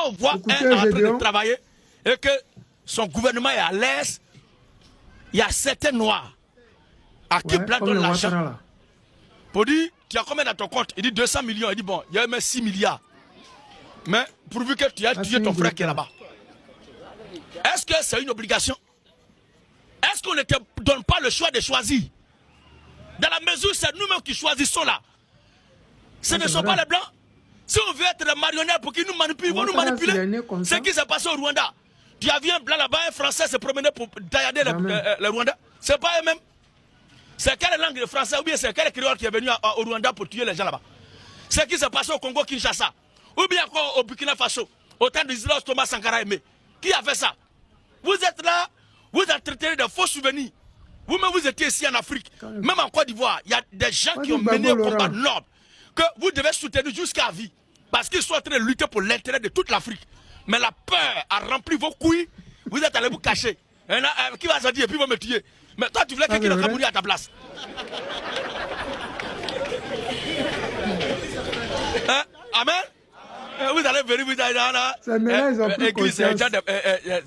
on voit un en train de travailler et que son gouvernement est à l'aise, il y a certains noirs à qui Blanc donne l'argent. Pour dire, tu as combien dans ton compte? Il dit 200 millions. Il dit, bon, il y a même 6 milliards. Mais pourvu que tu aies tué ton frère qui est là-bas. Est-ce que c'est une obligation? Est-ce qu'on ne te donne pas le choix de choisir? Dans la mesure où c'est nous-mêmes qui choisissons là. Ce ne sont pas les Blancs. Si on veut être des marionnettes pour qu'ils nous manipulent, ils vont nous manipuler. Ce qui s'est passé au Rwanda. Tu as vu un Blanc là-bas, un Français se promener pour taillader les Rwandais. C'est pas eux-mêmes. C'est quelle langue de français ou bien c'est quel créole qui est venu au Rwanda pour tuer les gens là-bas? Ce qui s'est passé au Congo-Kinshasa. Ou bien encore au Burkina Faso. Au temps d'Israël Thomas Sankara Aimé. Qui a fait ça? Vous êtes là, vous entretenez de faux souvenirs. Vous-même, vous étiez ici en Afrique. Même en Côte d'Ivoire, il y a des gens qui ont mené un combat noble que vous devez soutenir jusqu'à vie. Parce qu'ils sont en train de lutter pour l'intérêt de toute l'Afrique. Mais la peur a rempli vos couilles. Vous êtes allés vous cacher. Qui va se dire et puis va me tuer. Mais toi, tu voulais que quelqu'un mourir à ta place. Amen. Vous allez venir, vous allez là. Ces ménages, ils ont pris conscience.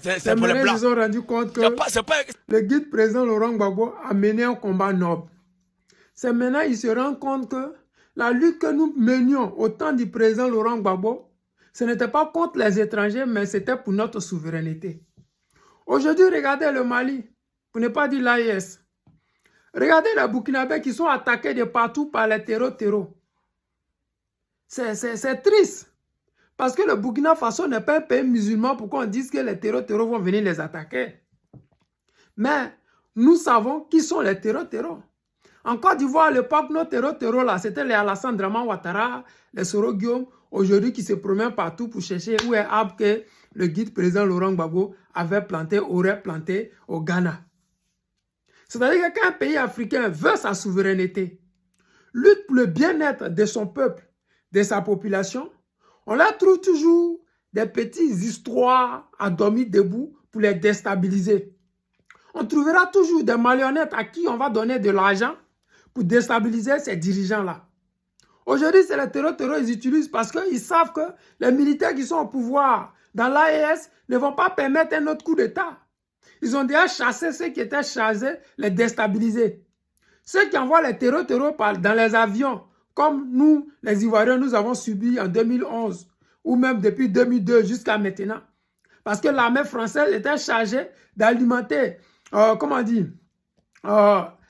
Ces ménages, ils ont rendu compte que le guide président Laurent Gbagbo a mené un combat noble. Ces ménages, ils se rendent compte que la lutte que nous menions au temps du président Laurent Gbagbo, ce n'était pas contre les étrangers, mais c'était pour notre souveraineté. Aujourd'hui, regardez le Mali, pour ne pas dire l'AES. Regardez les Burkinabés qui sont attaqués de partout par les terreaux. C'est triste. Parce que le Burkina Faso n'est pas un pays musulman pour qu'on dise que les terreaux vont venir les attaquer. Mais nous savons qui sont les terreaux. En Côte d'Ivoire, à l'époque, nos terreaux là, c'était les Alassane Draman Ouattara, les Soro Guillaume, aujourd'hui qui se promènent partout pour chercher où est l'arbre que le guide président Laurent Gbagbo aurait planté au Ghana. C'est-à-dire que quand un pays africain veut sa souveraineté, lutte pour le bien-être de son peuple, de sa population, on leur trouve toujours des petites histoires à dormir debout pour les déstabiliser. On trouvera toujours des marionnettes à qui on va donner de l'argent pour déstabiliser ces dirigeants-là. Aujourd'hui, c'est les terreaux ils utilisent parce qu'ils savent que les militaires qui sont au pouvoir dans l'AES ne vont pas permettre un autre coup d'État. Ils ont déjà chassé ceux qui étaient chargés, les déstabiliser. Ceux qui envoient les terreaux dans les avions, comme nous, les Ivoiriens, nous avons subi en 2011, ou même depuis 2002 jusqu'à maintenant. Parce que l'armée française était chargée d'alimenter,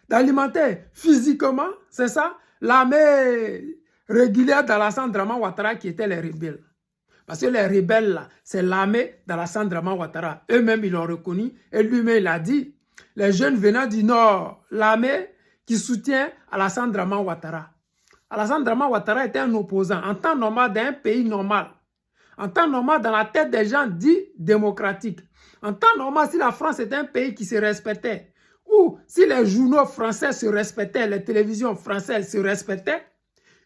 d'alimenter physiquement, c'est ça, l'armée régulière d'Alassane Draman Ouattara qui étaient les rebelles. Parce que les rebelles, là, c'est l'armée d'Alassane Draman Ouattara. Eux-mêmes, ils l'ont reconnu. Et lui-même, il a dit, les jeunes venant du Nord, l'armée qui soutient Alassane Draman Ouattara. Alassane Draman Ouattara était un opposant, en temps normal, d'un pays normal. En temps normal, dans la tête des gens dits démocratiques. En temps normal, si la France était un pays qui se respectait, ou si les journaux français se respectaient, les télévisions françaises se respectaient,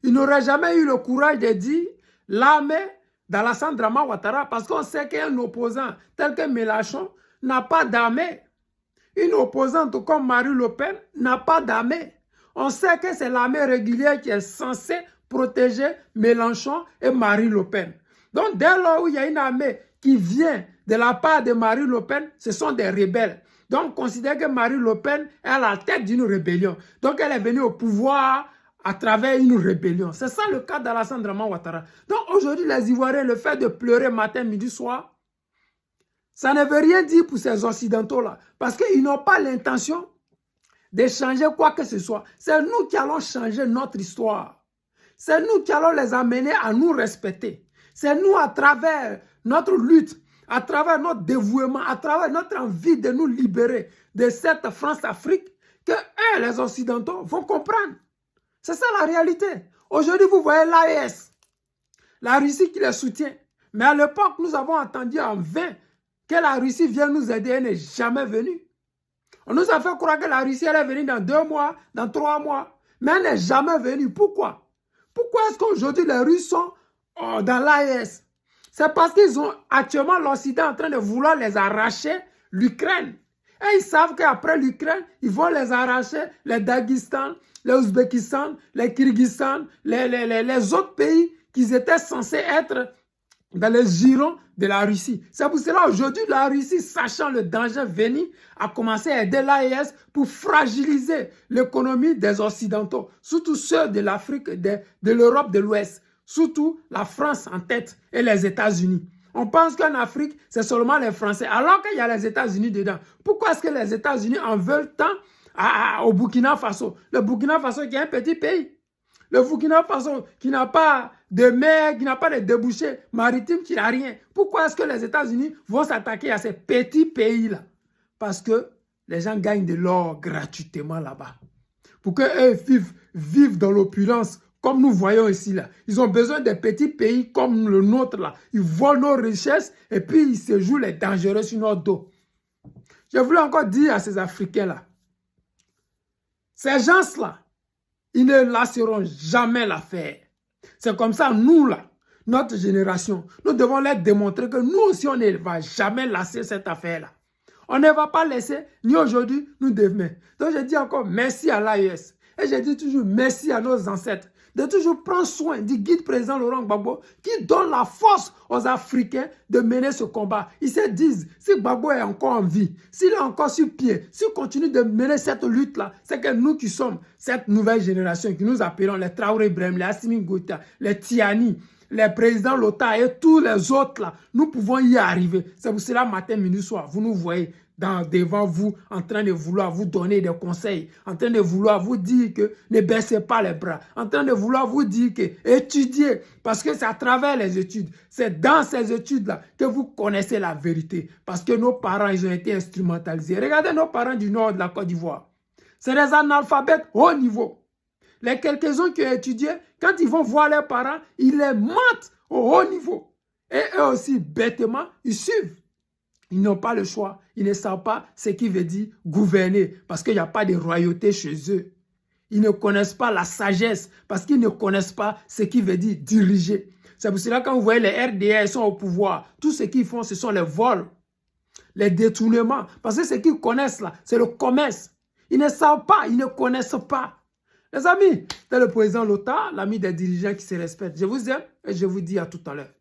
il n'aurait jamais eu le courage de dire l'armée d'Alassane Draman Ouattara, parce qu'on sait qu'un opposant tel que Mélenchon n'a pas d'armée. Une opposante comme Marine Le Pen n'a pas d'armée. On sait que c'est l'armée régulière qui est censée protéger Mélenchon et Marine Le Pen. Donc, dès lors où il y a une armée qui vient de la part de Marine Le Pen, ce sont des rebelles. Donc, on considère que Marine Le Pen est à la tête d'une rébellion. Donc, elle est venue au pouvoir à travers une rébellion. C'est ça le cas d'Alassane Draman Ouattara. Donc, aujourd'hui, les Ivoiriens, le fait de pleurer matin, midi, soir, ça ne veut rien dire pour ces Occidentaux-là. Parce qu'ils n'ont pas l'intention de changer quoi que ce soit. C'est nous qui allons changer notre histoire. C'est nous qui allons les amener à nous respecter. C'est nous, à travers notre lutte, à travers notre dévouement, à travers notre envie de nous libérer de cette France-Afrique, que eux, les Occidentaux, vont comprendre. C'est ça la réalité. Aujourd'hui, vous voyez l'AES, la Russie qui les soutient. Mais à l'époque, nous avons entendu en vain que la Russie vient nous aider. Elle n'est jamais venue. On nous a fait croire que la Russie allait venir dans 2 mois, dans 3 mois. Mais elle n'est jamais venue. Pourquoi? Pourquoi est-ce qu'aujourd'hui les Russes sont dans l'AES? C'est parce qu'ils ont actuellement l'Occident en train de vouloir les arracher l'Ukraine. Et ils savent qu'après l'Ukraine, ils vont les arracher les Daghestan, les Ouzbékistan, les Kyrgyzstan, les autres pays qui étaient censés être dans les girons de la Russie. C'est pour cela aujourd'hui, la Russie, sachant le danger venir, a commencé à aider l'AES pour fragiliser l'économie des Occidentaux, surtout ceux de l'Afrique, de l'Europe de l'Ouest, surtout la France en tête et les États-Unis. On pense qu'en Afrique, c'est seulement les Français, alors qu'il y a les États-Unis dedans. Pourquoi est-ce que les États-Unis en veulent tant au Burkina Faso? Le Burkina Faso qui est un petit pays. Le Burkina Faso qui n'a pas de mer, qui n'a pas de débouchés maritimes, qui n'a rien. Pourquoi est-ce que les États-Unis vont s'attaquer à ces petits pays-là? Parce que les gens gagnent de l'or gratuitement là-bas. Pour qu'eux vivent dans l'opulence, comme nous voyons ici là. Ils ont besoin de petits pays comme le nôtre là. Ils volent nos richesses et puis ils se jouent les dangereux sur notre dos. Je voulais encore dire à ces Africains-là, ces gens-là, ils ne lasseront jamais l'affaire. C'est comme ça, nous là, notre génération, nous devons leur démontrer que nous aussi, on ne va jamais lasser cette affaire-là. On ne va pas laisser, ni aujourd'hui, ni demain. Donc je dis encore merci à l'AES. Et je dis toujours merci à nos ancêtres de toujours prendre soin du guide président Laurent Gbagbo qui donne la force aux Africains de mener ce combat. Ils se disent, si Gbagbo est encore en vie, s'il est encore sur pied, s'il continue de mener cette lutte-là, c'est que nous qui sommes cette nouvelle génération, qui nous appelons les Traoré Ibrahim, les Assimi Goïta, les Tiani, les présidents Lota et tous les autres là, nous pouvons y arriver. C'est pour cela, matin, minuit, soir, vous nous voyez devant vous, en train de vouloir vous donner des conseils, en train de vouloir vous dire que ne baissez pas les bras, en train de vouloir vous dire que étudiez, parce que c'est à travers les études, c'est dans ces études-là que vous connaissez la vérité, parce que nos parents, ils ont été instrumentalisés. Regardez nos parents du nord de la Côte d'Ivoire. C'est des analphabètes haut niveau. Les quelques-uns qui ont étudié, quand ils vont voir leurs parents, ils les mentent au haut niveau. Et eux aussi, bêtement, ils suivent. Ils n'ont pas le choix. Ils ne savent pas ce qui veut dire gouverner parce qu'il n'y a pas de royauté chez eux. Ils ne connaissent pas la sagesse parce qu'ils ne connaissent pas ce qui veut dire diriger. C'est pour cela que quand vous voyez les RDA, ils sont au pouvoir. Tout ce qu'ils font, ce sont les vols, les détournements. Parce que ce qu'ils connaissent là, c'est le commerce. Ils ne savent pas, ils ne connaissent pas. Les amis, c'est le président Lota, l'ami des dirigeants qui se respectent. Je vous aime et je vous dis à tout à l'heure.